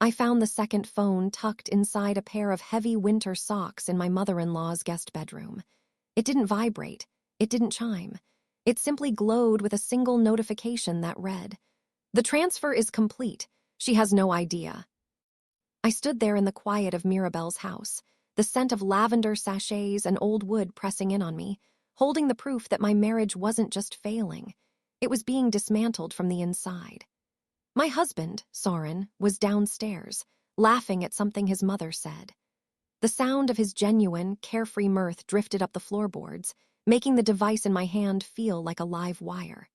I found the second phone tucked inside a pair of heavy winter socks in my mother-in-law's guest bedroom. It didn't vibrate. It didn't chime. It simply glowed with a single notification that read, "The transfer is complete. She has no idea." I stood there in the quiet of Mirabelle's house, the scent of lavender sachets and old wood pressing in on me, holding the proof that my marriage wasn't just failing. It was being dismantled from the inside. My husband, Soren, was downstairs, laughing at something his mother said. The sound of his genuine, carefree mirth drifted up the floorboards, making the device in my hand feel like a live wire.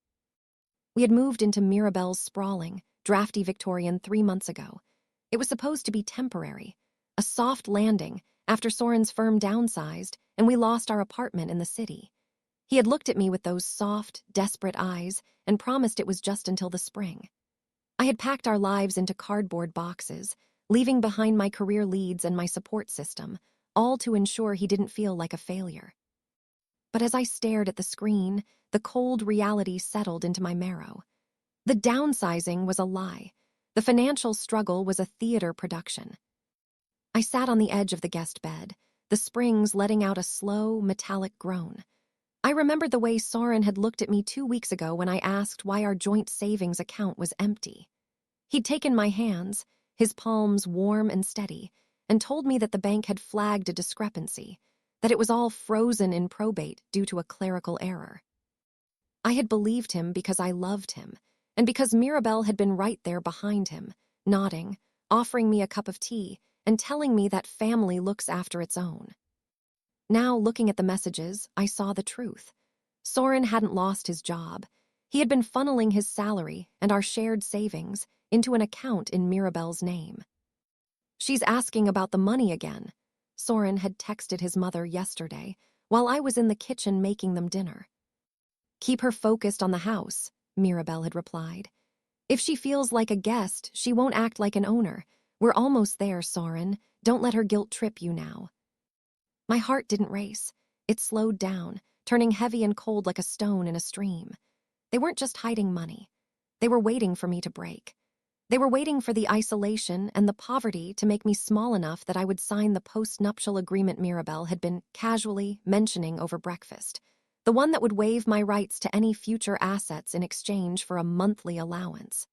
We had moved into Mirabelle's sprawling, drafty Victorian 3 months ago. It was supposed to be temporary, a soft landing after Soren's firm downsized and we lost our apartment in the city. He had looked at me with those soft, desperate eyes and promised it was just until the spring. I had packed our lives into cardboard boxes, leaving behind my career leads and my support system, all to ensure he didn't feel like a failure. But as I stared at the screen, the cold reality settled into my marrow. The downsizing was a lie. The financial struggle was a theater production. I sat on the edge of the guest bed, the springs letting out a slow, metallic groan. I remembered the way Soren had looked at me 2 weeks ago when I asked why our joint savings account was empty. He'd taken my hands, his palms warm and steady, and told me that the bank had flagged a discrepancy, that it was all frozen in probate due to a clerical error. I had believed him because I loved him, and because Mirabelle had been right there behind him, nodding, offering me a cup of tea, and telling me that family looks after its own. Now, looking at the messages, I saw the truth. Soren hadn't lost his job. He had been funneling his salary and our shared savings into an account in Mirabelle's name. "She's asking about the money again," Soren had texted his mother yesterday while I was in the kitchen making them dinner. "Keep her focused on the house," Mirabelle had replied. "If she feels like a guest, she won't act like an owner. We're almost there, Soren. Don't let her guilt trip you now." My heart didn't race. It slowed down, turning heavy and cold like a stone in a stream. They weren't just hiding money. They were waiting for me to break. They were waiting for the isolation and the poverty to make me small enough that I would sign the post-nuptial agreement Mirabelle had been casually mentioning over breakfast, the one that would waive my rights to any future assets in exchange for a monthly allowance.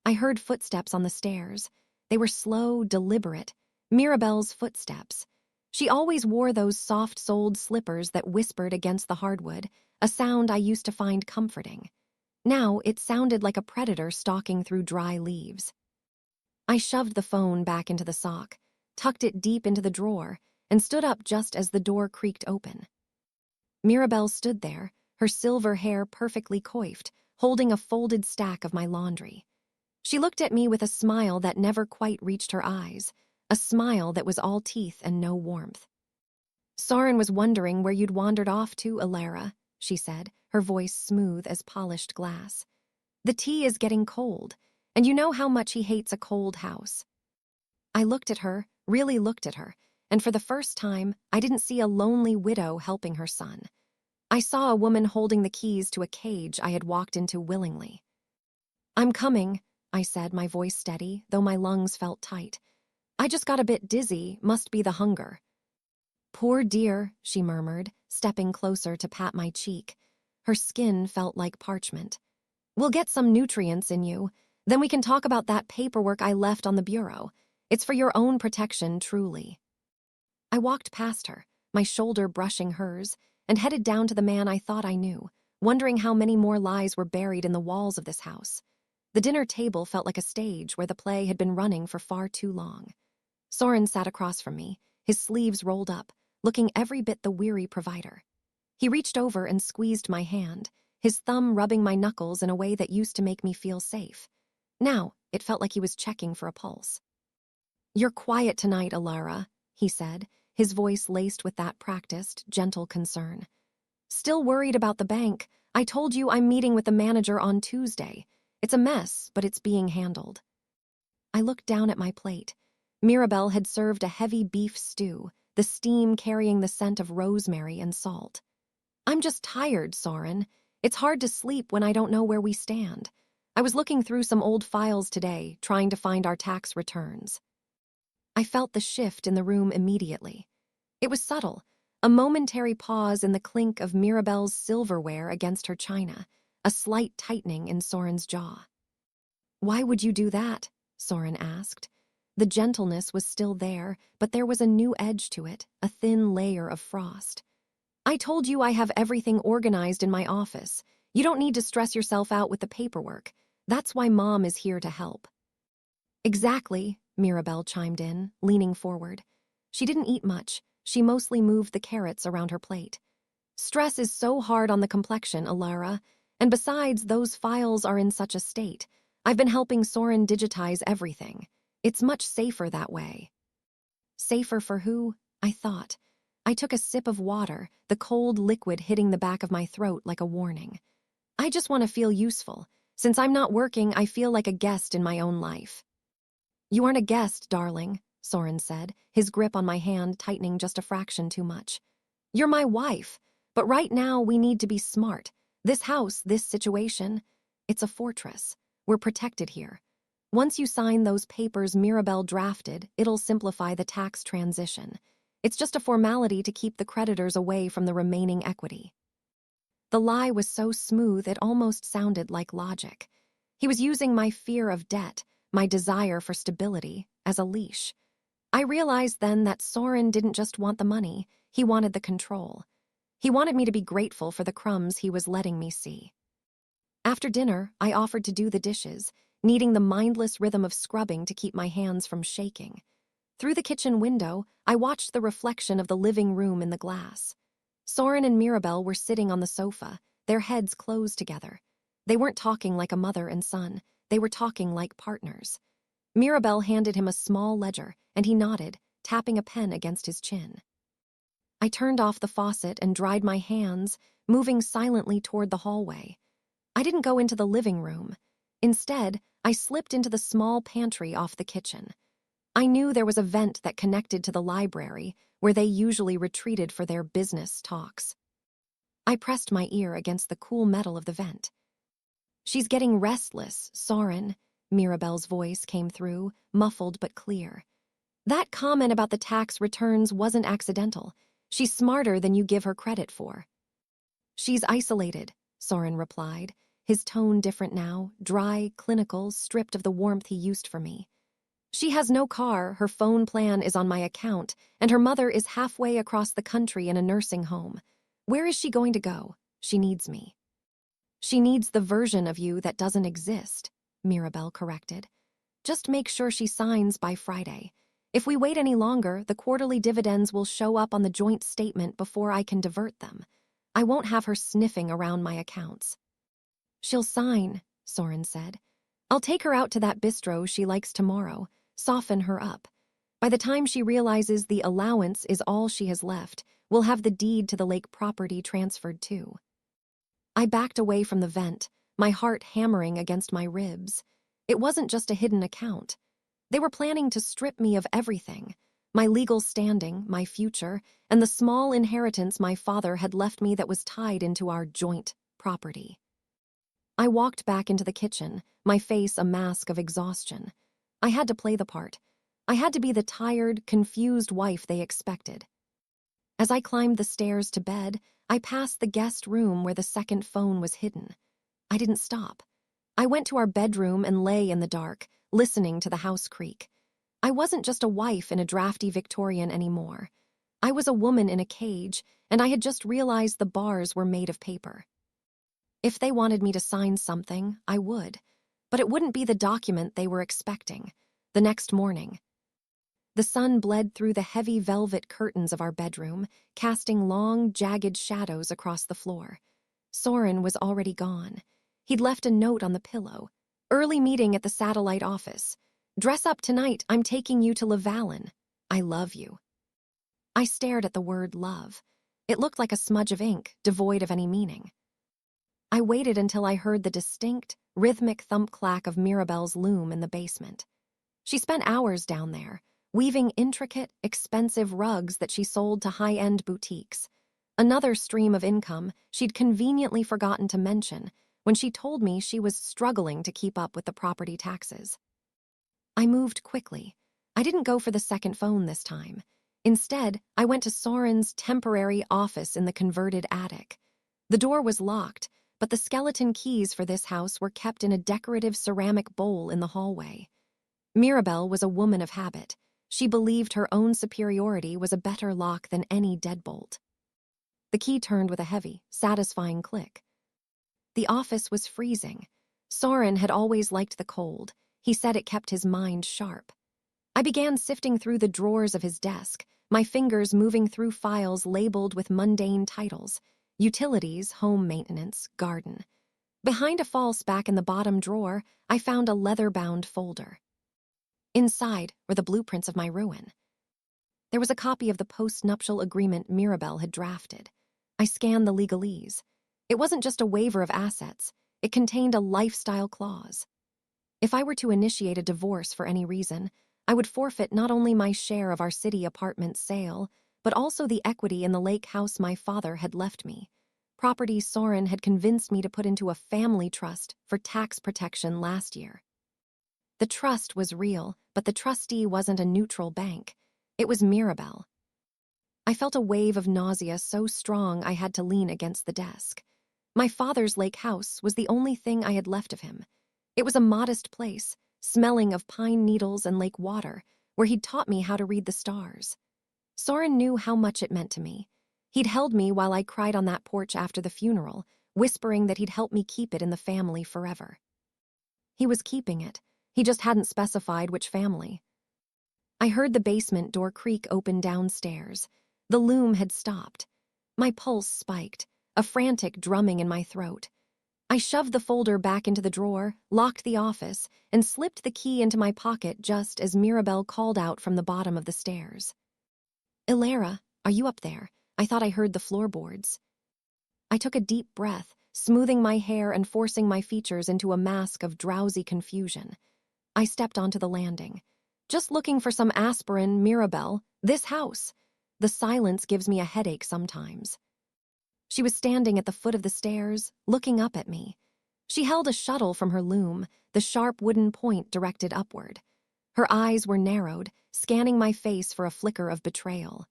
I heard footsteps on the stairs. They were slow, deliberate, Mirabelle's footsteps. She always wore those soft-soled slippers that whispered against the hardwood, a sound I used to find comforting. Now it sounded like a predator stalking through dry leaves. I shoved the phone back into the sock, tucked it deep into the drawer, and stood up just as the door creaked open. Mirabelle stood there, her silver hair perfectly coiffed, holding a folded stack of my laundry. She looked at me with a smile that never quite reached her eyes, a smile that was all teeth and no warmth. "Soren was wondering where you'd wandered off to, Alara," she said, her voice smooth as polished glass. "The tea is getting cold, and you know how much he hates a cold house." I looked at her, really looked at her, and for the first time, I didn't see a lonely widow helping her son. I saw a woman holding the keys to a cage I had walked into willingly. "I'm coming," I said, my voice steady, though my lungs felt tight. "I just got a bit dizzy, must be the hunger." "Poor dear," she murmured, stepping closer to pat my cheek. Her skin felt like parchment. "We'll get some nutrients in you. Then we can talk about that paperwork I left on the bureau. It's for your own protection, truly." I walked past her, my shoulder brushing hers, and headed down to the man I thought I knew, wondering how many more lies were buried in the walls of this house. The dinner table felt like a stage where the play had been running for far too long. Soren sat across from me, his sleeves rolled up, looking every bit the weary provider. He reached over and squeezed my hand, his thumb rubbing my knuckles in a way that used to make me feel safe. Now, it felt like he was checking for a pulse. "You're quiet tonight, Alara," he said, his voice laced with that practiced, gentle concern. "Still worried about the bank? I told you I'm meeting with the manager on Tuesday. It's a mess, but it's being handled." I looked down at my plate. Mirabelle had served a heavy beef stew, the steam carrying the scent of rosemary and salt. "I'm just tired, Soren. It's hard to sleep when I don't know where we stand. I was looking through some old files today, trying to find our tax returns. I felt the shift in the room immediately. It was subtle, a momentary pause in the clink of Mirabelle's silverware against her china, a slight tightening in Soren's jaw. "Why would you do that?" Soren asked. The gentleness was still there, but there was a new edge to it, a thin layer of frost. "I told you I have everything organized in my office. You don't need to stress yourself out with the paperwork. That's why Mom is here to help." "Exactly," Mirabelle chimed in, leaning forward. She didn't eat much. She mostly moved the carrots around her plate. "Stress is so hard on the complexion, Alara, and besides, those files are in such a state. I've been helping Soren digitize everything. It's much safer that way." Safer for who? I thought. I took a sip of water, the cold liquid hitting the back of my throat like a warning. "I just want to feel useful. Since I'm not working, I feel like a guest in my own life." "You aren't a guest, darling," Soren said, his grip on my hand tightening just a fraction too much. "You're my wife, but right now we need to be smart. This house, this situation, it's a fortress. We're protected here. Once you sign those papers Mirabelle drafted, it'll simplify the tax transition. It's just a formality to keep the creditors away from the remaining equity." The lie was so smooth it almost sounded like logic. He was using my fear of debt, my desire for stability, as a leash. I realized then that Soren didn't just want the money, he wanted the control. He wanted me to be grateful for the crumbs he was letting me see. After dinner, I offered to do the dishes, needing the mindless rhythm of scrubbing to keep my hands from shaking. Through the kitchen window, I watched the reflection of the living room in the glass. Soren and Mirabelle were sitting on the sofa, their heads closed together. They weren't talking like a mother and son, they were talking like partners. Mirabelle handed him a small ledger, and he nodded, tapping a pen against his chin. I turned off the faucet and dried my hands, moving silently toward the hallway. I didn't go into the living room. Instead, I slipped into the small pantry off the kitchen. I knew there was a vent that connected to the library, where they usually retreated for their business talks. I pressed my ear against the cool metal of the vent. "She's getting restless, Soren," Mirabelle's voice came through, muffled but clear. "That comment about the tax returns wasn't accidental. She's smarter than you give her credit for." "She's isolated," Soren replied, his tone different now, dry, clinical, stripped of the warmth he used for me. "She has no car, her phone plan is on my account, and her mother is halfway across the country in a nursing home. Where is she going to go? She needs me." "She needs the version of you that doesn't exist," Mirabelle corrected. "Just make sure she signs by Friday. If we wait any longer, the quarterly dividends will show up on the joint statement before I can divert them. I won't have her sniffing around my accounts." "She'll sign," Soren said. "I'll take her out to that bistro she likes tomorrow, soften her up. By the time she realizes the allowance is all she has left, we'll have the deed to the lake property transferred too." I backed away from the vent, my heart hammering against my ribs. It wasn't just a hidden account. They were planning to strip me of everything, my legal standing, my future, and the small inheritance my father had left me that was tied into our joint property. I walked back into the kitchen, my face a mask of exhaustion. I had to play the part. I had to be the tired, confused wife they expected. As I climbed the stairs to bed, I passed the guest room where the second phone was hidden. I didn't stop. I went to our bedroom and lay in the dark, listening to the house creak. I wasn't just a wife in a drafty Victorian anymore. I was a woman in a cage, and I had just realized the bars were made of paper. If they wanted me to sign something, I would. But it wouldn't be the document they were expecting. The next morning. The sun bled through the heavy velvet curtains of our bedroom, casting long, jagged shadows across the floor. Soren was already gone. He'd left a note on the pillow. "Early meeting at the satellite office. Dress up tonight, I'm taking you to Lavalin. I love you." I stared at the word love. It looked like a smudge of ink, devoid of any meaning. I waited until I heard the distinct, rhythmic thump-clack of Mirabelle's loom in the basement. She spent hours down there, weaving intricate, expensive rugs that she sold to high-end boutiques. Another stream of income she'd conveniently forgotten to mention when she told me she was struggling to keep up with the property taxes. I moved quickly. I didn't go for the second phone this time. Instead, I went to Soren's temporary office in the converted attic. The door was locked, but the skeleton keys for this house were kept in a decorative ceramic bowl in the hallway. Mirabelle was a woman of habit. She believed her own superiority was a better lock than any deadbolt. The key turned with a heavy, satisfying click. The office was freezing. Soren had always liked the cold. He said it kept his mind sharp. I began sifting through the drawers of his desk, my fingers moving through files labeled with mundane titles: utilities, home maintenance, garden. Behind a false back in the bottom drawer, I found a leather-bound folder. Inside were the blueprints of my ruin. There was a copy of the post-nuptial agreement Mirabelle had drafted. I scanned the legalese. It wasn't just a waiver of assets. It contained a lifestyle clause. If I were to initiate a divorce for any reason, I would forfeit not only my share of our city apartment sale, but also the equity in the lake house my father had left me. Property Soren had convinced me to put into a family trust for tax protection last year. The trust was real, but the trustee wasn't a neutral bank. It was Mirabelle. I felt a wave of nausea so strong I had to lean against the desk. My father's lake house was the only thing I had left of him. It was a modest place, smelling of pine needles and lake water, where he'd taught me how to read the stars. Soren knew how much it meant to me. He'd held me while I cried on that porch after the funeral, whispering that he'd help me keep it in the family forever. He was keeping it. He just hadn't specified which family. I heard the basement door creak open downstairs. The loom had stopped. My pulse spiked, a frantic drumming in my throat. I shoved the folder back into the drawer, locked the office, and slipped the key into my pocket just as Mirabelle called out from the bottom of the stairs. "Ilara, are you up there? I thought I heard the floorboards." I took a deep breath, smoothing my hair and forcing my features into a mask of drowsy confusion. I stepped onto the landing. "Just looking for some aspirin, Mirabelle. This house. The silence gives me a headache sometimes." She was standing at the foot of the stairs, looking up at me. She held a shuttle from her loom, the sharp wooden point directed upward. Her eyes were narrowed, scanning my face for a flicker of betrayal.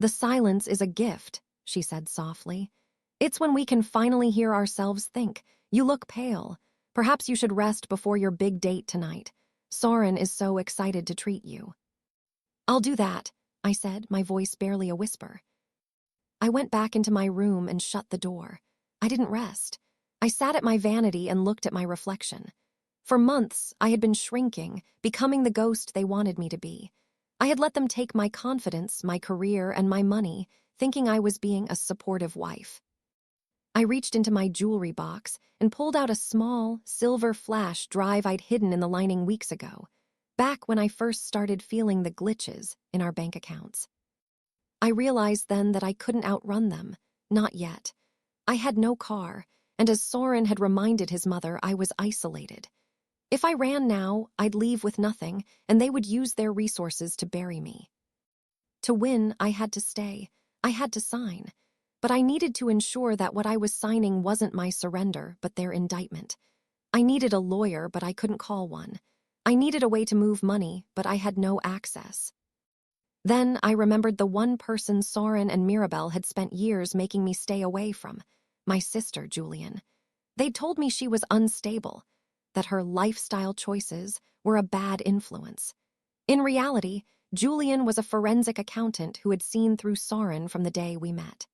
"The silence is a gift," she said softly. "It's when we can finally hear ourselves think. You look pale. Perhaps you should rest before your big date tonight. Soren is so excited to treat you." "I'll do that," I said, my voice barely a whisper. I went back into my room and shut the door. I didn't rest. I sat at my vanity and looked at my reflection. For months, I had been shrinking, becoming the ghost they wanted me to be. I had let them take my confidence, my career, and my money, thinking I was being a supportive wife. I reached into my jewelry box and pulled out a small, silver flash drive I'd hidden in the lining weeks ago, back when I first started feeling the glitches in our bank accounts. I realized then that I couldn't outrun them, not yet. I had no car, and as Soren had reminded his mother, I was isolated. If I ran now, I'd leave with nothing, and they would use their resources to bury me. To win, I had to stay. I had to sign. But I needed to ensure that what I was signing wasn't my surrender, but their indictment. I needed a lawyer, but I couldn't call one. I needed a way to move money, but I had no access. Then I remembered the one person Soren and Mirabelle had spent years making me stay away from, my sister, Julian. They'd told me she was unstable, that her lifestyle choices were a bad influence. In reality, Julian was a forensic accountant who had seen through Soren from the day we met.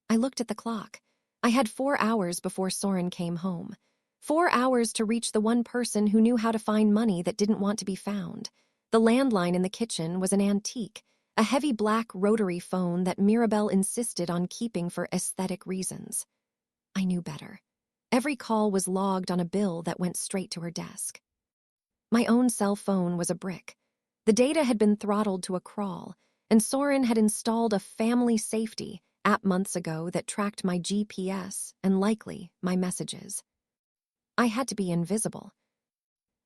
I looked at the clock. I had 4 hours before Soren came home. 4 hours to reach the one person who knew how to find money that didn't want to be found. The landline in the kitchen was an antique, a heavy black rotary phone that Mirabelle insisted on keeping for aesthetic reasons. I knew better. Every call was logged on a bill that went straight to her desk. My own cell phone was a brick. The data had been throttled to a crawl, and Soren had installed a family safety app months ago that tracked my GPS and likely my messages. I had to be invisible.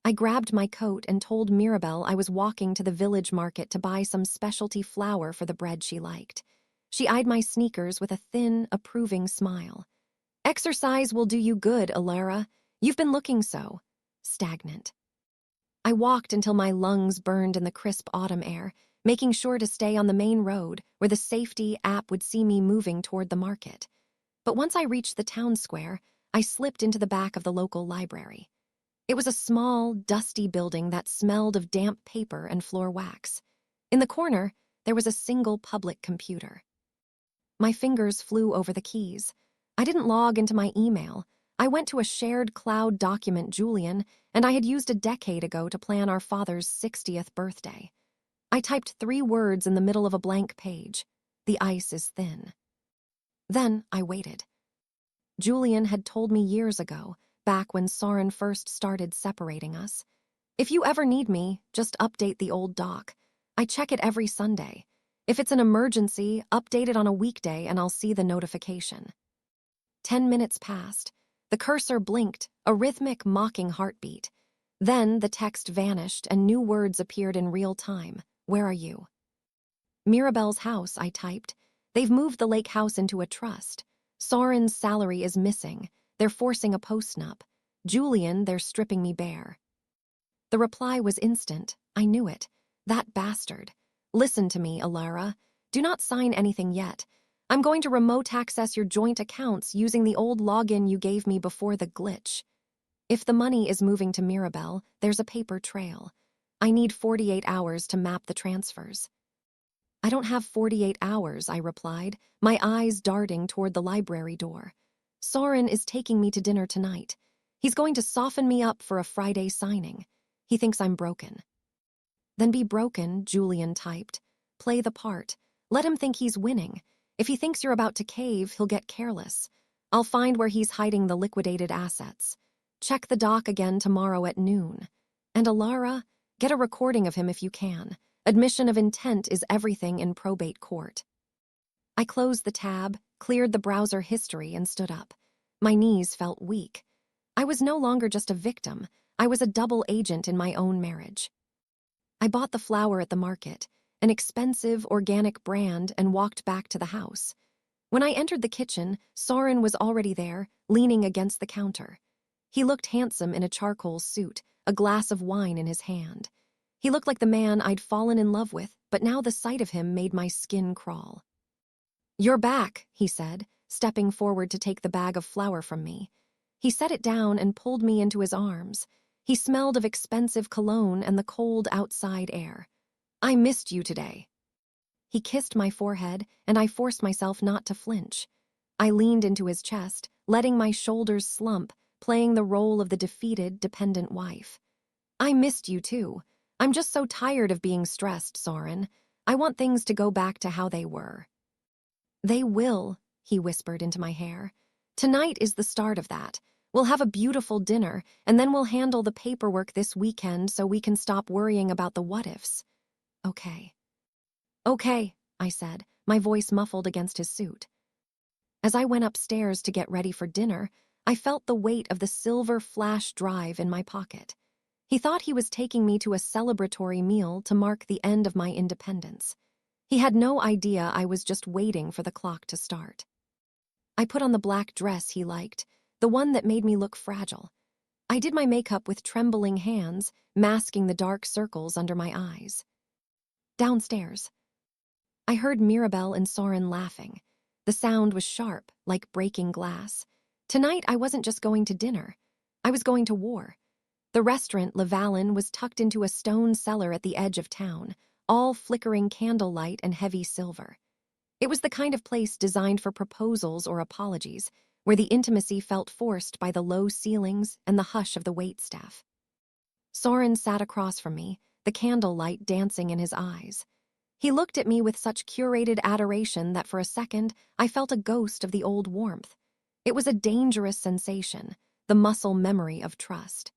I grabbed my coat and told Mirabelle I was walking to the village market to buy some specialty flour for the bread she liked. She eyed my sneakers with a thin, approving smile. Exercise will do you good, Alara. You've been looking so stagnant. I walked until my lungs burned in the crisp autumn air, making sure to stay on the main road where the safety app would see me moving toward the market. But once I reached the town square, I slipped into the back of the local library. It was a small, dusty building that smelled of damp paper and floor wax. In the corner, there was a single public computer. My fingers flew over the keys. I didn't log into my email. I went to a shared cloud document Julian, and I had used a decade ago to plan our father's 60th birthday. I typed 3 words in the middle of a blank page. The ice is thin. Then I waited. Julian had told me years ago, back when Soren first started separating us. If you ever need me, just update the old doc. I check it every Sunday. If it's an emergency, update it on a weekday and I'll see the notification. 10 minutes passed. The cursor blinked, a rhythmic, mocking heartbeat. Then the text vanished and new words appeared in real time. Where are you? Mirabelle's house, I typed. They've moved the lake house into a trust. Soren's salary is missing. They're forcing a post-nup. Julian, they're stripping me bare. The reply was instant. I knew it. That bastard. Listen to me, Alara. Do not sign anything yet. I'm going to remote access your joint accounts using the old login you gave me before the glitch. If the money is moving to Mirabelle, there's a paper trail. I need 48 hours to map the transfers. I don't have 48 hours, I replied, my eyes darting toward the library door. Soren is taking me to dinner tonight. He's going to soften me up for a Friday signing. He thinks I'm broken. Then be broken, Julian typed. Play the part. Let him think he's winning. If he thinks you're about to cave, he'll get careless. I'll find where he's hiding the liquidated assets. Check the doc again tomorrow at noon. And Alara, get a recording of him if you can. Admission of intent is everything in probate court. I closed the tab, cleared the browser history, and stood up. My knees felt weak. I was no longer just a victim. I was a double agent in my own marriage. I bought the flour at the market, an expensive organic brand, and walked back to the house. When I entered the kitchen, Soren was already there, leaning against the counter. He looked handsome in a charcoal suit, a glass of wine in his hand. He looked like the man I'd fallen in love with, but now the sight of him made my skin crawl. You're back, he said, stepping forward to take the bag of flour from me. He set it down and pulled me into his arms. He smelled of expensive cologne and the cold outside air. I missed you today. He kissed my forehead, and I forced myself not to flinch. I leaned into his chest, letting my shoulders slump, playing the role of the defeated, dependent wife. I missed you too. I'm just so tired of being stressed, Soren. I want things to go back to how they were. They will, he whispered into my hair. Tonight is the start of that. We'll have a beautiful dinner, and then we'll handle the paperwork this weekend so we can stop worrying about the what-ifs. Okay. Okay, I said, my voice muffled against his suit. As I went upstairs to get ready for dinner, I felt the weight of the silver flash drive in my pocket. He thought he was taking me to a celebratory meal to mark the end of my independence. He had no idea I was just waiting for the clock to start. I put on the black dress he liked, the one that made me look fragile. I did my makeup with trembling hands, masking the dark circles under my eyes. Downstairs, I heard Mirabelle and Soren laughing. The sound was sharp, like breaking glass. Tonight I wasn't just going to dinner. I was going to war. The restaurant, Le Valin, was tucked into a stone cellar at the edge of town, all flickering candlelight and heavy silver. It was the kind of place designed for proposals or apologies, where the intimacy felt forced by the low ceilings and the hush of the waitstaff. Soren sat across from me, the candlelight dancing in his eyes. He looked at me with such curated adoration that for a second I felt a ghost of the old warmth. It was a dangerous sensation, the muscle memory of trust.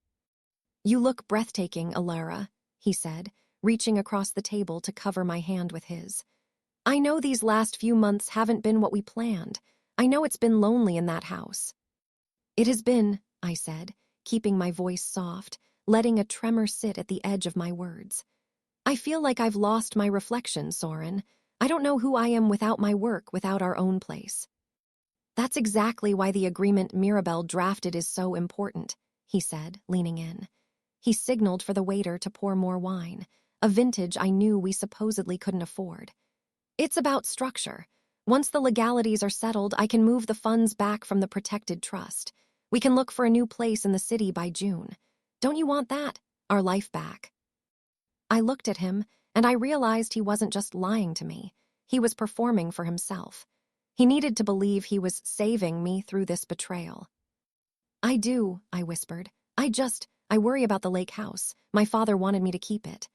You look breathtaking, Alara, he said, reaching across the table to cover my hand with his. I know these last few months haven't been what we planned. I know it's been lonely in that house. It has been, I said, keeping my voice soft, letting a tremor sit at the edge of my words. I feel like I've lost my reflection, Soren. I don't know who I am without my work, without our own place. That's exactly why the agreement Mirabelle drafted is so important, he said, leaning in. He signaled for the waiter to pour more wine, a vintage I knew we supposedly couldn't afford. It's about structure. Once the legalities are settled, I can move the funds back from the protected trust. We can look for a new place in the city by June. Don't you want that? Our life back. I looked at him, and I realized he wasn't just lying to me. He was performing for himself. He needed to believe he was saving me through this betrayal. I do, I whispered. I worry about the lake house. My father wanted me to keep it.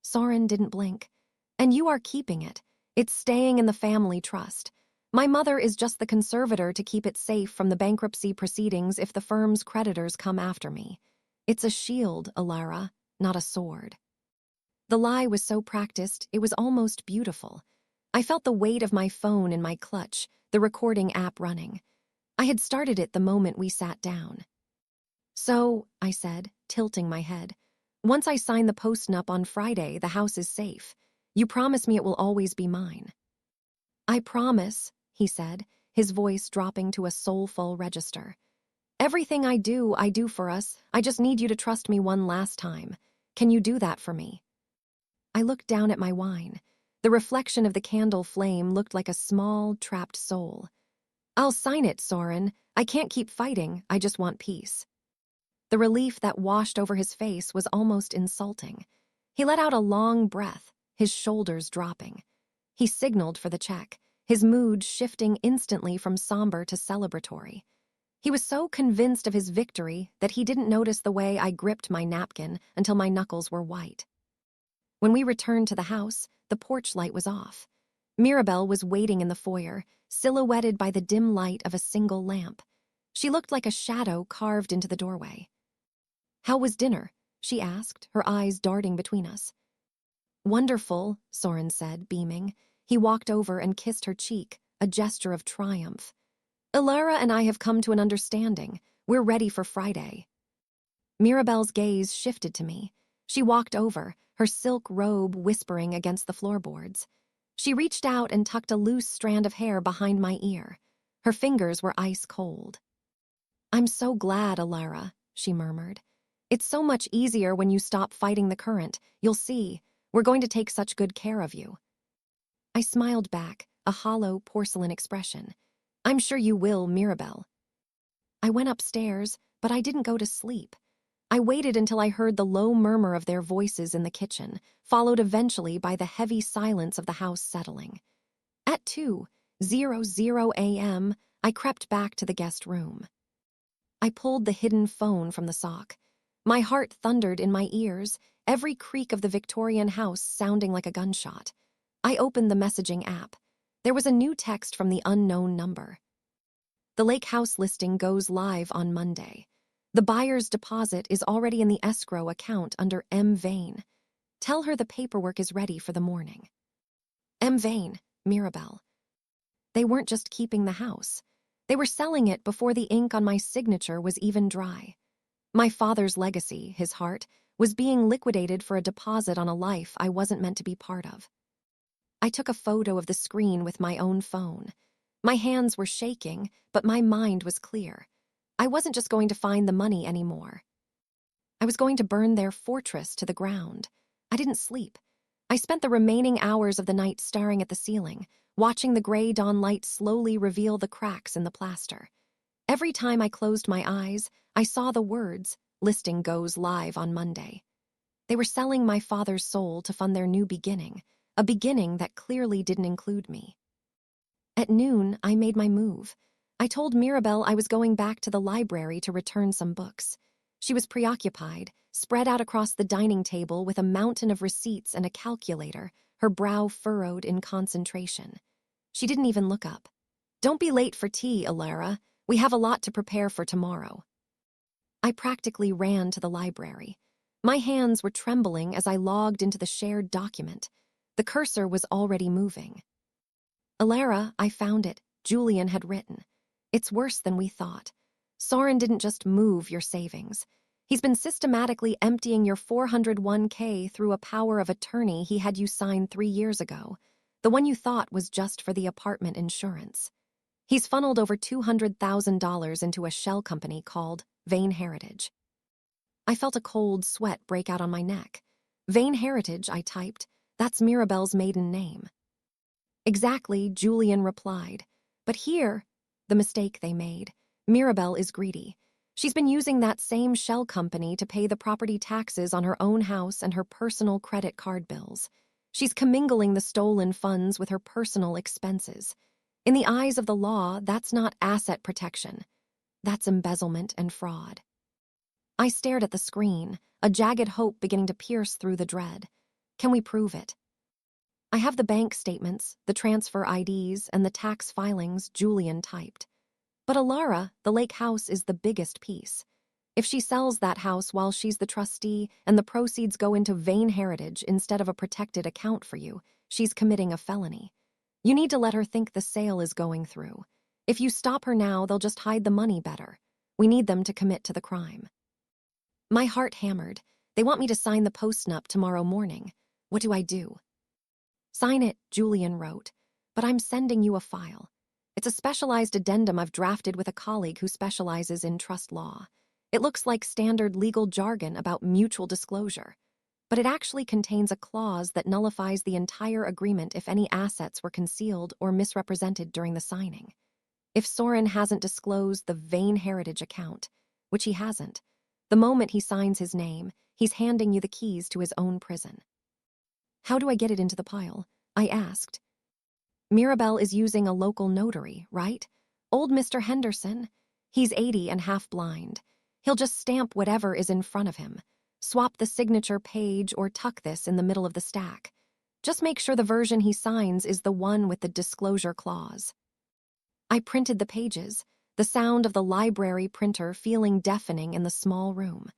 Soren didn't blink. And you are keeping it. It's staying in the family trust. My mother is just the conservator to keep it safe from the bankruptcy proceedings if the firm's creditors come after me. It's a shield, Alara, not a sword. The lie was so practiced, it was almost beautiful. I felt the weight of my phone in my clutch, the recording app running. I had started it the moment we sat down. So, I said, tilting my head, once I sign the post-nup on Friday, the house is safe. You promise me it will always be mine. I promise, he said, his voice dropping to a soulful register. Everything I do for us. I just need you to trust me one last time. Can you do that for me? I looked down at my wine. The reflection of the candle flame looked like a small, trapped soul. I'll sign it, Soren. I can't keep fighting. I just want peace. The relief that washed over his face was almost insulting. He let out a long breath, his shoulders dropping. He signaled for the check, his mood shifting instantly from somber to celebratory. He was so convinced of his victory that he didn't notice the way I gripped my napkin until my knuckles were white. When we returned to the house, the porch light was off. Mirabelle was waiting in the foyer, silhouetted by the dim light of a single lamp. She looked like a shadow carved into the doorway. How was dinner? She asked, her eyes darting between us. Wonderful, Soren said, beaming. He walked over and kissed her cheek, a gesture of triumph. Alara and I have come to an understanding. We're ready for Friday. Mirabelle's gaze shifted to me. She walked over, her silk robe whispering against the floorboards. She reached out and tucked a loose strand of hair behind my ear. Her fingers were ice cold. I'm so glad, Alara, she murmured. It's so much easier when you stop fighting the current. You'll see. We're going to take such good care of you. I smiled back, a hollow porcelain expression. I'm sure you will, Mirabelle. I went upstairs, but I didn't go to sleep. I waited until I heard the low murmur of their voices in the kitchen, followed eventually by the heavy silence of the house settling. At 2:00 a.m., I crept back to the guest room. I pulled the hidden phone from the sock. My heart thundered in my ears, every creak of the Victorian house sounding like a gunshot. I opened the messaging app. There was a new text from the unknown number. The lake house listing goes live on Monday. The buyer's deposit is already in the escrow account under M. Vane. Tell her the paperwork is ready for the morning. M. Vane, Mirabelle. They weren't just keeping the house. They were selling it before the ink on my signature was even dry. My father's legacy, his heart, was being liquidated for a deposit on a life I wasn't meant to be part of. I took a photo of the screen with my own phone. My hands were shaking, but my mind was clear. I wasn't just going to find the money anymore. I was going to burn their fortress to the ground. I didn't sleep. I spent the remaining hours of the night staring at the ceiling, watching the gray dawn light slowly reveal the cracks in the plaster. Every time I closed my eyes, I saw the words, listing goes live on Monday. They were selling my father's soul to fund their new beginning, a beginning that clearly didn't include me. At noon, I made my move. I told Mirabelle I was going back to the library to return some books. She was preoccupied, spread out across the dining table with a mountain of receipts and a calculator, her brow furrowed in concentration. She didn't even look up. Don't be late for tea, Alara. We have a lot to prepare for tomorrow. I practically ran to the library. My hands were trembling as I logged into the shared document. The cursor was already moving. Alara, I found it. Julian had written. It's worse than we thought. Soren didn't just move your savings. He's been systematically emptying your 401k through a power of attorney he had you sign 3 years ago, the one you thought was just for the apartment insurance. He's funneled over $200,000 into a shell company called Vain Heritage. I felt a cold sweat break out on my neck. Vain Heritage, I typed. That's Mirabelle's maiden name. Exactly, Julian replied. But here, the mistake they made. Mirabelle is greedy. She's been using that same shell company to pay the property taxes on her own house and her personal credit card bills. She's commingling the stolen funds with her personal expenses. In the eyes of the law, that's not asset protection. That's embezzlement and fraud. I stared at the screen, a jagged hope beginning to pierce through the dread. Can we prove it? I have the bank statements, the transfer IDs, and the tax filings, Julian typed. But Alara, the lake house is the biggest piece. If she sells that house while she's the trustee and the proceeds go into Vain Heritage instead of a protected account for you, she's committing a felony. You need to let her think the sale is going through. If you stop her now, they'll just hide the money better. We need them to commit to the crime. My heart hammered. They want me to sign the postnup tomorrow morning. What do I do? Sign it, Julian wrote, but I'm sending you a file. It's a specialized addendum I've drafted with a colleague who specializes in trust law. It looks like standard legal jargon about mutual disclosure, but it actually contains a clause that nullifies the entire agreement if any assets were concealed or misrepresented during the signing. If Soren hasn't disclosed the Vain Heritage account, which he hasn't, the moment he signs his name, he's handing you the keys to his own prison. How do I get it into the pile? I asked. Mirabelle is using a local notary, right? Old Mr. Henderson. He's 80 and half blind. He'll just stamp whatever is in front of him. Swap the signature page or tuck this in the middle of the stack. Just make sure the version he signs is the one with the disclosure clause. I printed the pages, the sound of the library printer feeling deafening in the small room.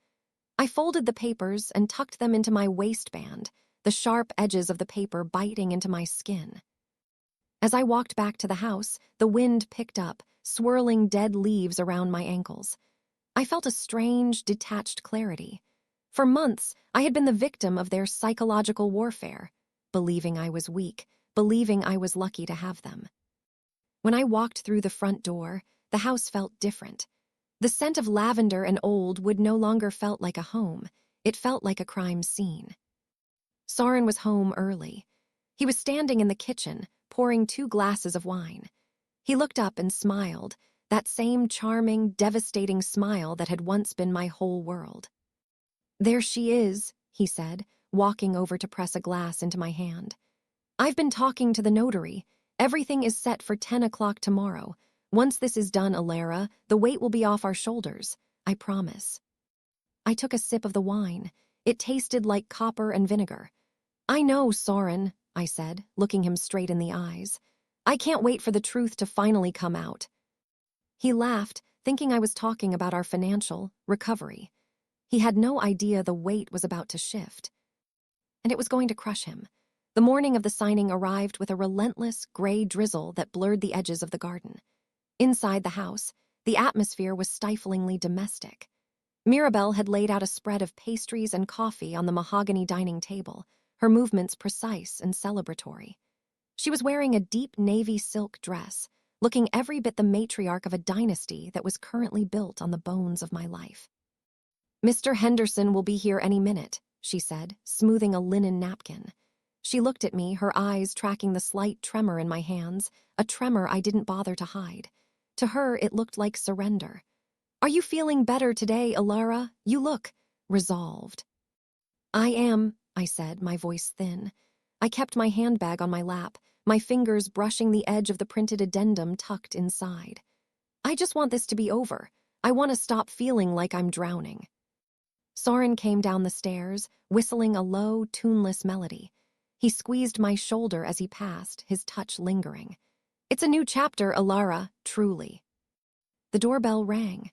I folded the papers and tucked them into my waistband, the sharp edges of the paper biting into my skin. As I walked back to the house, the wind picked up, swirling dead leaves around my ankles. I felt a strange, detached clarity. For months, I had been the victim of their psychological warfare, believing I was weak, believing I was lucky to have them. When I walked through the front door, the house felt different. The scent of lavender and old wood no longer felt like a home. It felt like a crime scene. Soren was home early. He was standing in the kitchen, pouring 2 glasses of wine. He looked up and smiled, that same charming, devastating smile that had once been my whole world. "There she is," he said, walking over to press a glass into my hand. "I've been talking to the notary. Everything is set for 10 o'clock tomorrow. Once this is done, Alara, the weight will be off our shoulders. I promise." I took a sip of the wine. It tasted like copper and vinegar. "I know, Soren," I said, looking him straight in the eyes. "I can't wait for the truth to finally come out." He laughed, thinking I was talking about our financial recovery. He had no idea the weight was about to shift. And it was going to crush him. The morning of the signing arrived with a relentless, gray drizzle that blurred the edges of the garden. Inside the house, the atmosphere was stiflingly domestic. Mirabelle had laid out a spread of pastries and coffee on the mahogany dining table, her movements precise and celebratory. She was wearing a deep navy silk dress, looking every bit the matriarch of a dynasty that was currently built on the bones of my life. "Mr. Henderson will be here any minute," she said, smoothing a linen napkin. She looked at me, her eyes tracking the slight tremor in my hands, a tremor I didn't bother to hide. To her, it looked like surrender. "Are you feeling better today, Alara? You look resolved." "I am," I said, my voice thin. I kept my handbag on my lap, my fingers brushing the edge of the printed addendum tucked inside. "I just want this to be over. I want to stop feeling like I'm drowning." Soren came down the stairs, whistling a low, tuneless melody. He squeezed my shoulder as he passed, his touch lingering. "It's a new chapter, Alara, truly." The doorbell rang.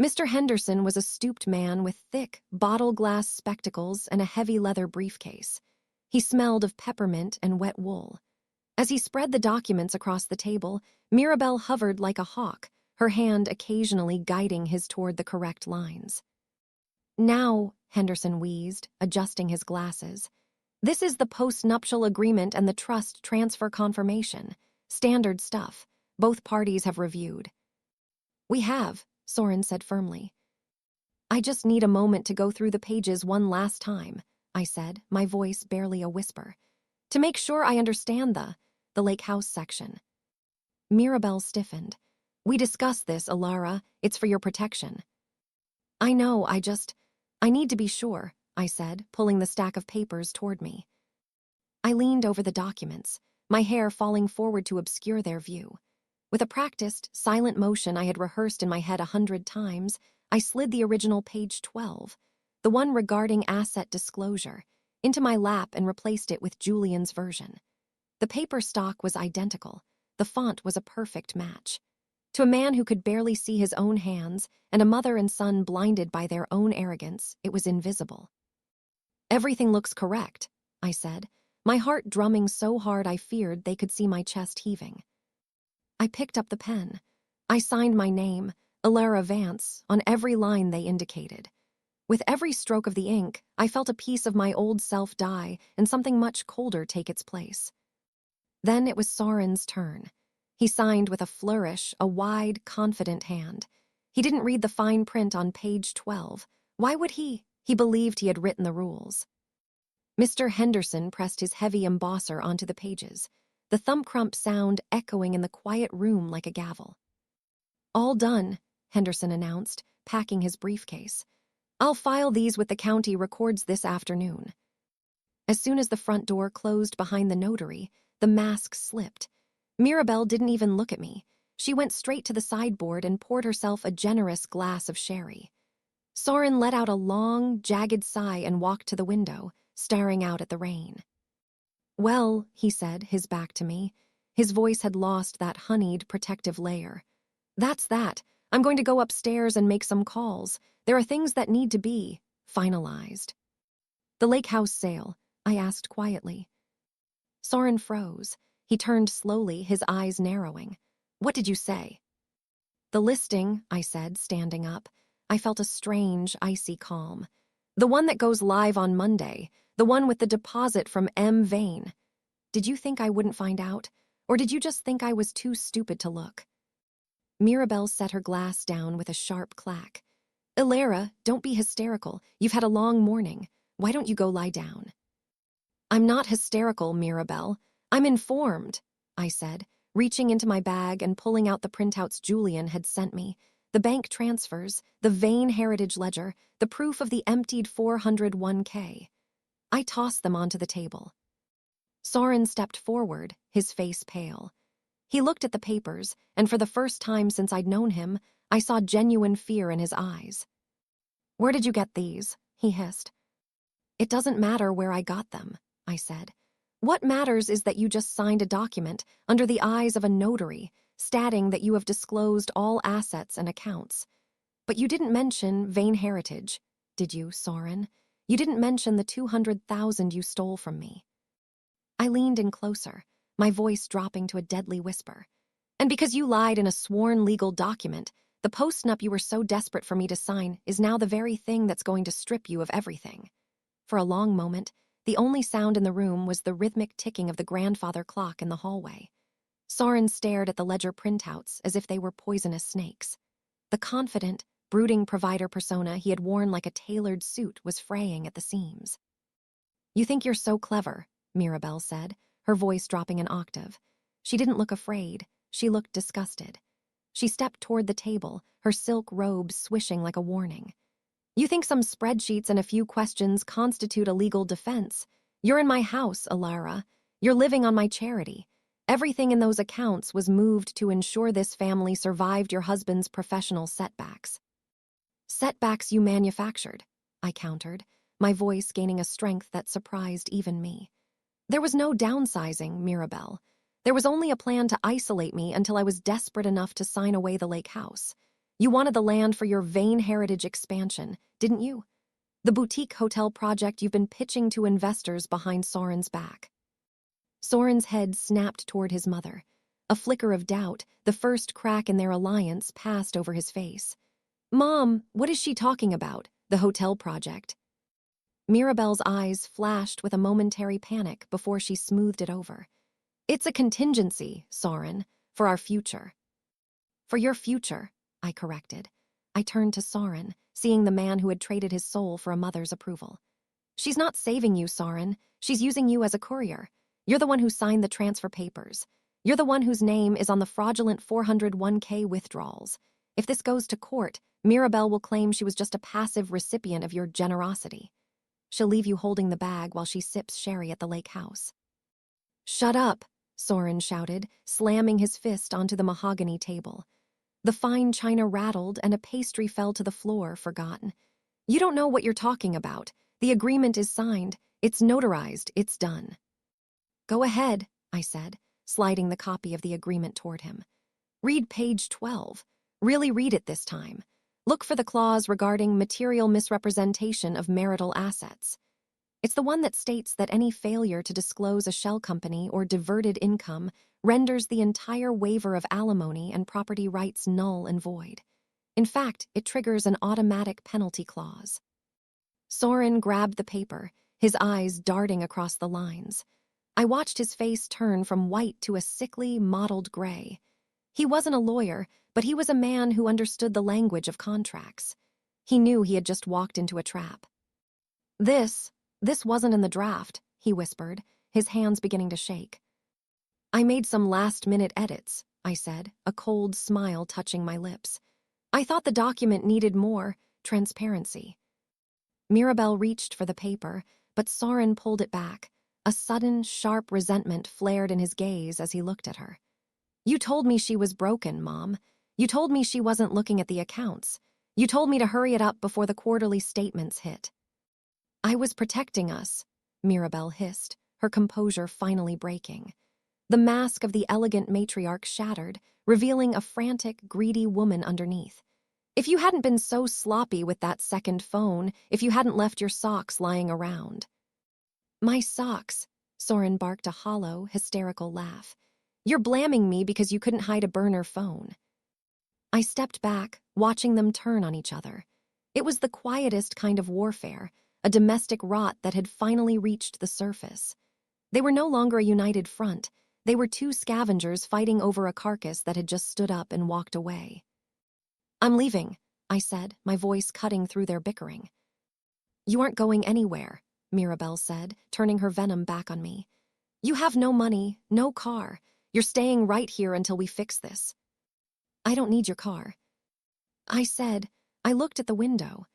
Mr. Henderson was a stooped man with thick, bottle-glass spectacles and a heavy leather briefcase. He smelled of peppermint and wet wool. As he spread the documents across the table, Mirabelle hovered like a hawk, her hand occasionally guiding his toward the correct lines. "Now," Henderson wheezed, adjusting his glasses, "this is the post-nuptial agreement and the trust transfer confirmation. Standard stuff. Both parties have reviewed. We have, Soren said firmly. I just need a moment to go through the pages one last time, I said, my voice barely a whisper, to make sure I understand the lake house section. Mirabelle stiffened. We discussed this, Alara. It's for your protection. I know, I need to be sure, I said, pulling the stack of papers toward me. I leaned over the documents, my hair falling forward to obscure their view. With a practiced, silent motion I had rehearsed in my head 100 times, I slid the original page 12, the one regarding asset disclosure, into my lap and replaced it with Julian's version. The paper stock was identical. The font was a perfect match. To a man who could barely see his own hands and a mother and son blinded by their own arrogance, it was invisible. Everything looks correct, I said, my heart drumming so hard I feared they could see my chest heaving. I picked up the pen. I signed my name, Alara Vance, on every line they indicated. With every stroke of the ink, I felt a piece of my old self die and something much colder take its place. Then it was Soren's turn. He signed with a flourish, a wide, confident hand. He didn't read the fine print on page 12. Why would he? He believed he had written the rules. Mr. Henderson pressed his heavy embosser onto the pages, the thump-crump sound echoing in the quiet room like a gavel. All done, Henderson announced, packing his briefcase. I'll file these with the county records this afternoon. As soon as the front door closed behind the notary, the mask slipped. Mirabelle didn't even look at me. She went straight to the sideboard and poured herself a generous glass of sherry. Soren let out a long, jagged sigh and walked to the window, staring out at the rain. Well, he said, his back to me. His voice had lost that honeyed, protective layer. That's that. I'm going to go upstairs and make some calls. There are things that need to be finalized. The lake house sale, I asked quietly. Soren froze. He turned slowly, his eyes narrowing. What did you say? The listing, I said, standing up. I felt a strange, icy calm. The one that goes live on Monday, the one with the deposit from M. Vane. Did you think I wouldn't find out? Or did you just think I was too stupid to look? Mirabelle set her glass down with a sharp clack. Alara, don't be hysterical. You've had a long morning. Why don't you go lie down? I'm not hysterical, Mirabelle. I'm informed, I said, reaching into my bag and pulling out the printouts Julian had sent me, the bank transfers, the Vane Heritage Ledger, the proof of the emptied 401k. I tossed them onto the table. Soren stepped forward, his face pale. He looked at the papers, and for the first time since I'd known him, I saw genuine fear in his eyes. Where did you get these? He hissed. It doesn't matter where I got them, I said. What matters is that you just signed a document under the eyes of a notary, stating that you have disclosed all assets and accounts. But you didn't mention Vane Heritage, did you, Soren? You didn't mention the 200,000 you stole from me. I leaned in closer, my voice dropping to a deadly whisper. And because you lied in a sworn legal document, the postnup you were so desperate for me to sign is now the very thing that's going to strip you of everything. For a long moment, the only sound in the room was the rhythmic ticking of the grandfather clock in the hallway. Soren stared at the ledger printouts as if they were poisonous snakes. The confident, brooding provider persona he had worn like a tailored suit was fraying at the seams. You think you're so clever, Mirabelle said, her voice dropping an octave. She didn't look afraid. She looked disgusted. She stepped toward the table, her silk robe swishing like a warning. You think some spreadsheets and a few questions constitute a legal defense. You're in my house, Alara. You're living on my charity. Everything in those accounts was moved to ensure this family survived your husband's professional setbacks. Setbacks you manufactured, I countered, my voice gaining a strength that surprised even me. There was no downsizing, Mirabelle. There was only a plan to isolate me until I was desperate enough to sign away the lake house. You wanted the land for your Vane Heritage expansion, didn't you? The boutique hotel project you've been pitching to investors behind Soren's back. Soren's head snapped toward his mother. A flicker of doubt, the first crack in their alliance, passed over his face. Mom, what is she talking about? The hotel project? Mirabelle's eyes flashed with a momentary panic before she smoothed it over. It's a contingency, Soren. For our future. For your future, I corrected. I turned to Soren, seeing the man who had traded his soul for a mother's approval. She's not saving you, Soren. She's using you as a courier. You're the one who signed the transfer papers. You're the one whose name is on the fraudulent 401k withdrawals. If this goes to court, Mirabelle will claim she was just a passive recipient of your generosity. She'll leave you holding the bag while she sips sherry at the lake house. Shut up, Soren shouted, slamming his fist onto the mahogany table. The fine china rattled and a pastry fell to the floor, forgotten. You don't know what you're talking about. The agreement is signed. It's notarized. It's done. Go ahead, I said, sliding the copy of the agreement toward him. Read page 12. Really read it this time. Look for the clause regarding material misrepresentation of marital assets. It's the one that states that any failure to disclose a shell company or diverted income renders the entire waiver of alimony and property rights null and void. In fact, it triggers an automatic penalty clause. Soren grabbed the paper, his eyes darting across the lines. I watched his face turn from white to a sickly, mottled gray. He wasn't a lawyer, but he was a man who understood the language of contracts. He knew he had just walked into a trap. This wasn't in the draft, he whispered, his hands beginning to shake. I made some last-minute edits, I said, a cold smile touching my lips. I thought the document needed more transparency. Mirabelle reached for the paper, but Soren pulled it back. A sudden, sharp resentment flared in his gaze as he looked at her. You told me she was broken, Mom. You told me she wasn't looking at the accounts. You told me to hurry it up before the quarterly statements hit. I was protecting us, Mirabelle hissed, her composure finally breaking. The mask of the elegant matriarch shattered, revealing a frantic, greedy woman underneath. If you hadn't been so sloppy with that second phone, if you hadn't left your socks lying around. My socks, Soren barked a hollow, hysterical laugh. You're blaming me because you couldn't hide a burner phone. I stepped back, watching them turn on each other. It was the quietest kind of warfare, a domestic rot that had finally reached the surface. They were no longer a united front. They were two scavengers fighting over a carcass that had just stood up and walked away. I'm leaving, I said, my voice cutting through their bickering. You aren't going anywhere, Mirabelle said, turning her venom back on me. You have no money, no car. You're staying right here until we fix this. I don't need your car. I said. I looked at the window.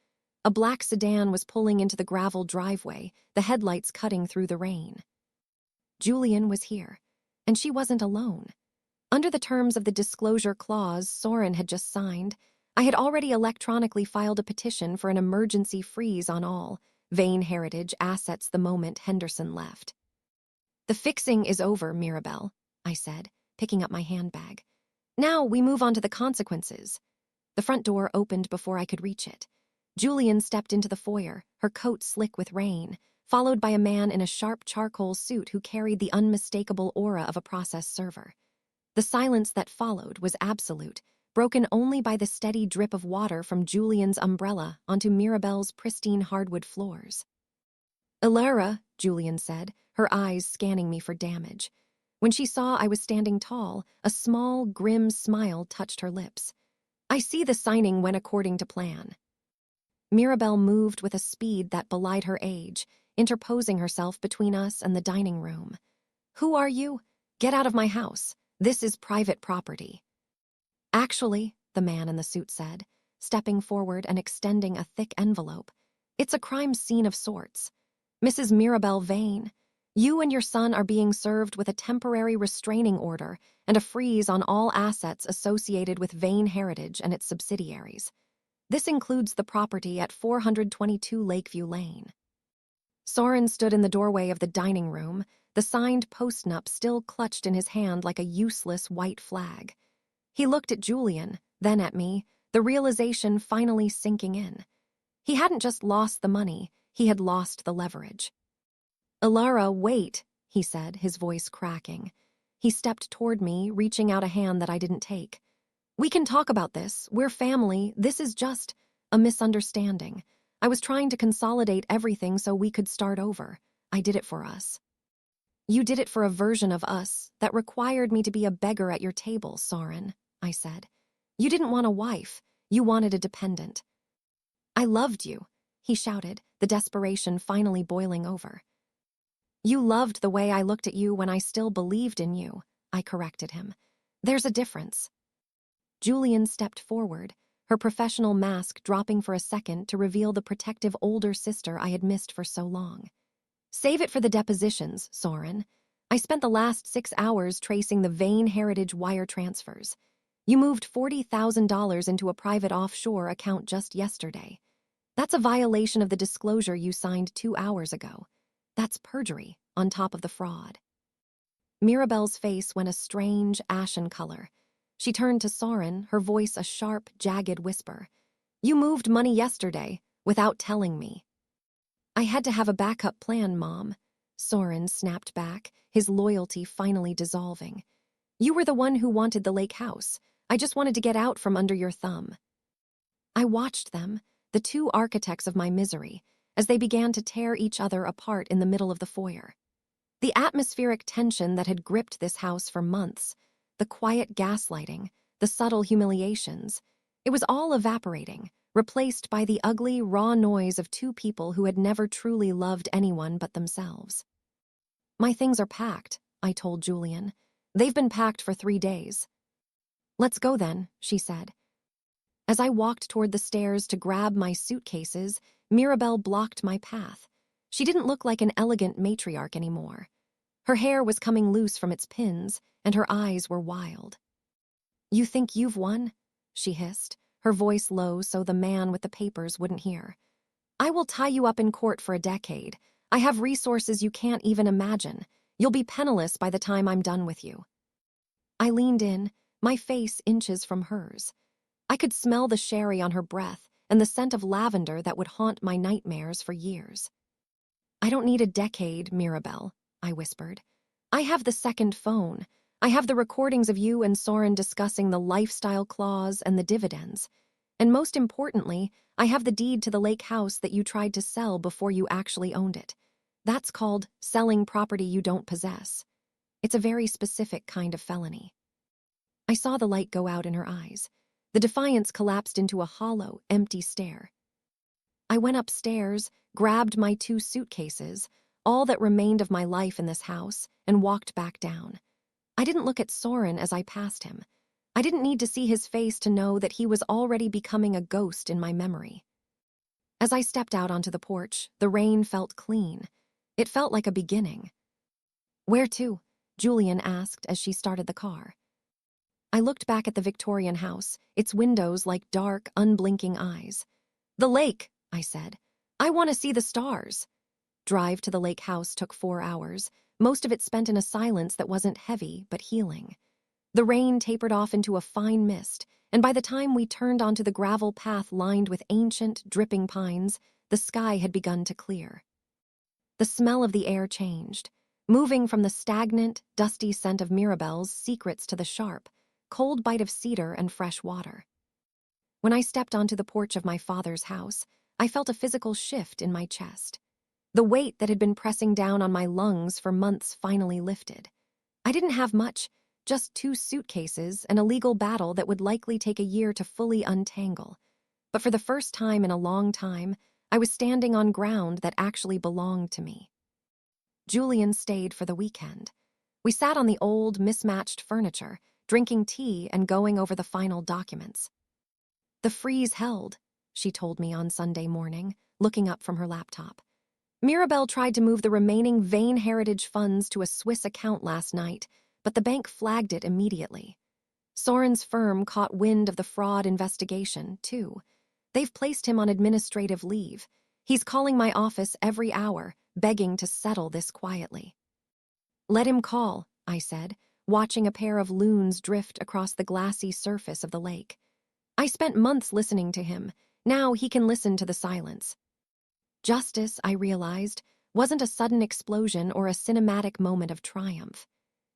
A black sedan was pulling into the gravel driveway, the headlights cutting through the rain. Julian was here, and she wasn't alone. Under the terms of the disclosure clause Soren had just signed, I had already electronically filed a petition for an emergency freeze on all Vane Heritage assets the moment Henderson left. The fixing is over, Mirabelle, I said, picking up my handbag. Now we move on to the consequences. The front door opened before I could reach it. Julian stepped into the foyer, her coat slick with rain, followed by a man in a sharp charcoal suit who carried the unmistakable aura of a process server. The silence that followed was absolute, broken only by the steady drip of water from Julian's umbrella onto Mirabelle's pristine hardwood floors. Elara, Julian said, her eyes scanning me for damage. When she saw I was standing tall, a small, grim smile touched her lips. I see the signing went according to plan. Mirabelle moved with a speed that belied her age, interposing herself between us and the dining room. Who are you? Get out of my house. This is private property. Actually, the man in the suit said, stepping forward and extending a thick envelope, it's a crime scene of sorts. Mrs. Mirabelle Vane, you and your son are being served with a temporary restraining order and a freeze on all assets associated with Vane Heritage and its subsidiaries. This includes the property at 422 Lakeview Lane. Soren stood in the doorway of the dining room, the signed postnup still clutched in his hand like a useless white flag. He looked at Julian, then at me, the realization finally sinking in. He hadn't just lost the money, he had lost the leverage. Elara, wait, he said, his voice cracking. He stepped toward me, reaching out a hand that I didn't take. We can talk about this. We're family. This is just a misunderstanding. I was trying to consolidate everything so we could start over. I did it for us. You did it for a version of us that required me to be a beggar at your table, Soren, I said. You didn't want a wife. You wanted a dependent. I loved you, he shouted, the desperation finally boiling over. You loved the way I looked at you when I still believed in you, I corrected him. There's a difference. Julian stepped forward, her professional mask dropping for a second to reveal the protective older sister I had missed for so long. Save it for the depositions, Soren. I spent the last 6 hours tracing the Vane Heritage wire transfers. You moved $40,000 into a private offshore account just yesterday. That's a violation of the disclosure you signed 2 hours ago. That's perjury on top of the fraud. Mirabelle's face went a strange, ashen color. She turned to Soren, her voice a sharp, jagged whisper. You moved money yesterday, without telling me. I had to have a backup plan, Mom. Soren snapped back, his loyalty finally dissolving. You were the one who wanted the lake house. I just wanted to get out from under your thumb. I watched them, the two architects of my misery, as they began to tear each other apart in the middle of the foyer. The atmospheric tension that had gripped this house for months, the quiet gaslighting, the subtle humiliations, it was all evaporating, replaced by the ugly, raw noise of two people who had never truly loved anyone but themselves. My things are packed, I told Julian. They've been packed for 3 days. Let's go then, she said. As I walked toward the stairs to grab my suitcases, Mirabelle blocked my path. She didn't look like an elegant matriarch anymore. Her hair was coming loose from its pins, and her eyes were wild. You think you've won? She hissed, her voice low so the man with the papers wouldn't hear. I will tie you up in court for a decade. I have resources you can't even imagine. You'll be penniless by the time I'm done with you. I leaned in, my face inches from hers. I could smell the sherry on her breath and the scent of lavender that would haunt my nightmares for years. I don't need a decade, Mirabelle, I whispered. I have the second phone. I have the recordings of you and Soren discussing the lifestyle clause and the dividends. And most importantly, I have the deed to the lake house that you tried to sell before you actually owned it. That's called selling property you don't possess. It's a very specific kind of felony. I saw the light go out in her eyes. The defiance collapsed into a hollow, empty stare. I went upstairs, grabbed my 2 suitcases, all that remained of my life in this house, and walked back down. I didn't look at Soren as I passed him. I didn't need to see his face to know that he was already becoming a ghost in my memory. As I stepped out onto the porch, the rain felt clean. It felt like a beginning. Where to? Julian asked as she started the car. I looked back at the Victorian house, its windows like dark, unblinking eyes. The lake, I said. I want to see the stars. Drive to the lake house took 4 hours, most of it spent in a silence that wasn't heavy but healing. The rain tapered off into a fine mist, and by the time we turned onto the gravel path lined with ancient, dripping pines, the sky had begun to clear. The smell of the air changed, moving from the stagnant, dusty scent of Mirabelle's secrets to the sharp, cold bite of cedar and fresh water. When I stepped onto the porch of my father's house, I felt a physical shift in my chest. The weight that had been pressing down on my lungs for months finally lifted. I didn't have much, just 2 suitcases and a legal battle that would likely take a year to fully untangle. But for the first time in a long time, I was standing on ground that actually belonged to me. Julian stayed for the weekend. We sat on the old, mismatched furniture, drinking tea and going over the final documents. The freeze held, she told me on Sunday morning, looking up from her laptop. Mirabelle tried to move the remaining Vane Heritage funds to a Swiss account last night, but the bank flagged it immediately. Soren's firm caught wind of the fraud investigation, too. They've placed him on administrative leave. He's calling my office every hour, begging to settle this quietly. Let him call, I said, watching a pair of loons drift across the glassy surface of the lake. I spent months listening to him. Now he can listen to the silence. Justice, I realized, wasn't a sudden explosion or a cinematic moment of triumph.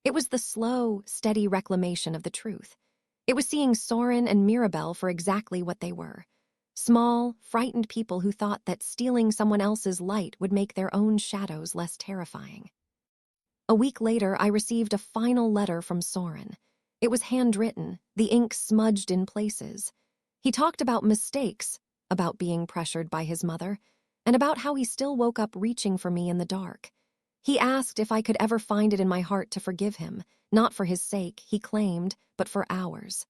It was the slow, steady reclamation of the truth. It was seeing Soren and Mirabelle for exactly what they were. Small, frightened people who thought that stealing someone else's light would make their own shadows less terrifying. A week later, I received a final letter from Soren. It was handwritten, the ink smudged in places. He talked about mistakes, about being pressured by his mother, and about how he still woke up reaching for me in the dark. He asked if I could ever find it in my heart to forgive him, not for his sake, he claimed, but for ours.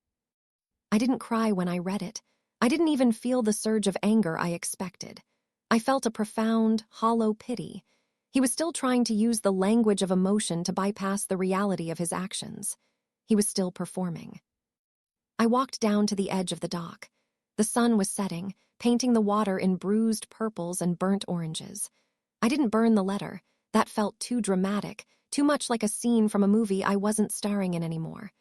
I didn't cry when I read it. I didn't even feel the surge of anger I expected. I felt a profound, hollow pity. He was still trying to use the language of emotion to bypass the reality of his actions. He was still performing. I walked down to the edge of the dock. The sun was setting, painting the water in bruised purples and burnt oranges. I didn't burn the letter. That felt too dramatic, too much like a scene from a movie I wasn't starring in anymore.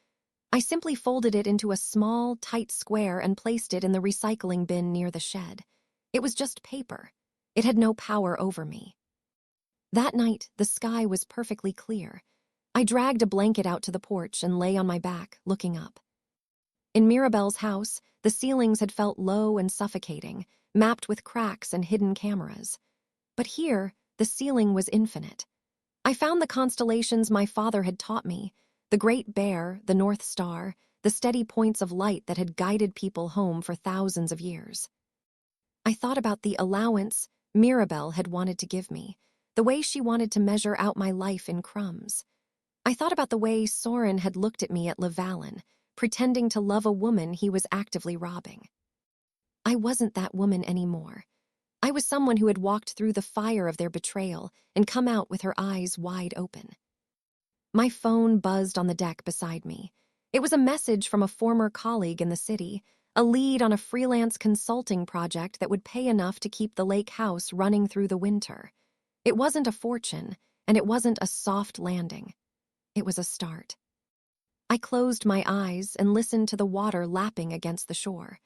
I simply folded it into a small, tight square and placed it in the recycling bin near the shed. It was just paper. It had no power over me. That night, the sky was perfectly clear. I dragged a blanket out to the porch and lay on my back, looking up. In Mirabelle's house, the ceilings had felt low and suffocating, mapped with cracks and hidden cameras. But here, the ceiling was infinite. I found the constellations my father had taught me, the Great Bear, the North Star, the steady points of light that had guided people home for thousands of years. I thought about the allowance Mirabelle had wanted to give me, the way she wanted to measure out my life in crumbs. I thought about the way Soren had looked at me at Levalin, pretending to love a woman he was actively robbing. I wasn't that woman anymore. I was someone who had walked through the fire of their betrayal and come out with her eyes wide open. My phone buzzed on the deck beside me. It was a message from a former colleague in the city, a lead on a freelance consulting project that would pay enough to keep the lake house running through the winter. It wasn't a fortune, and it wasn't a soft landing. It was a start. I closed my eyes and listened to the water lapping against the shore.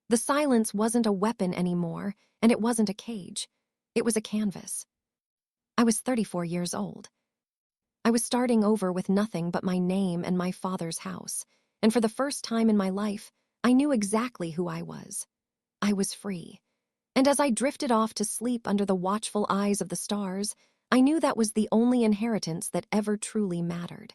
The silence wasn't a weapon anymore, and it wasn't a cage. It was a canvas. I was 34 years old. I was starting over with nothing but my name and my father's house, and for the first time in my life, I knew exactly who I was. I was free. And as I drifted off to sleep under the watchful eyes of the stars, I knew that was the only inheritance that ever truly mattered.